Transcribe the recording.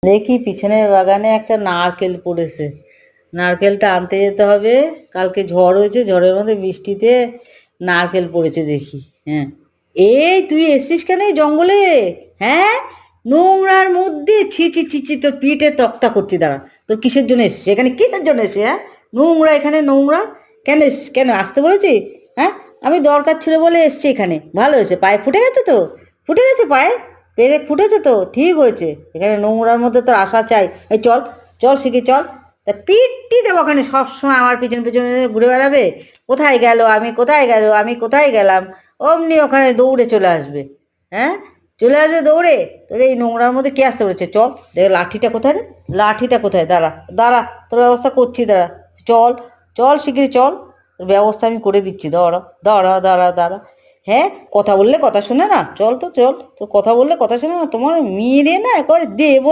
দেখি পিছনের বাগানে একটা নারকেল পড়েছে, নারকেলটা আনতে যেতে হবে। কালকে ঝড় হয়েছে, ঝড়ের মধ্যে বৃষ্টিতে নারকেল পড়েছে দেখি। হ্যাঁ, এই তুই এসছিস কেন এই জঙ্গলে? হ্যাঁ, নোংরার মধ্যে ছি ছি ছি ছি, তোর পিঠে তক্তা করছি, দাঁড়া। তোর কিসের জন্য এসছিস এখানে, কিসের জন্য এসছিস? হ্যাঁ, নোংরা, এখানে নোংরা। কেন এসছিস, কেন আসতে বলেছি? হ্যাঁ, আমি দরকার ছিল বলে এসছি এখানে। ভালো হয়েছে, পায়ে ফুটে গেছে তো? ফুটে গেছে পায়ে? পেরে ফুটেছে তো, ঠিক হয়েছে। এখানে নোংরার মধ্যে তোর আসা চাই? এই চল, চল শিখি, চল। তা পিটটি দেবো ওখানে, সবসময় আমার পিছন পিছনে ঘুরে বেড়াবে। কোথায় গেল, আমি কোথায় গেল, আমি কোথায় গেলাম, অমনি ওখানে দৌড়ে চলে আসবে। হ্যাঁ, চলে আসবে দৌড়ে। তোর এই নোংরার মধ্যে কে আসতে বলেছে? চল, দেখ লাঠিটা কোথায় রে, লাঠিটা কোথায়? দাঁড়া, দাঁড়া, তোর ব্যবস্থা করছি, দাঁড়া। চল, চল শিগগিরি চল, তোর ব্যবস্থা আমি করে দিচ্ছি, দাঁড়া, দাঁড়া, দাঁড়া, দাঁড়া। হ্যাঁ, কথা বললে কথা শোনে না, চল তো চল, তো কথা বললে কথা শোনে না, তোমার মেয়ে রে না একবার দেবো।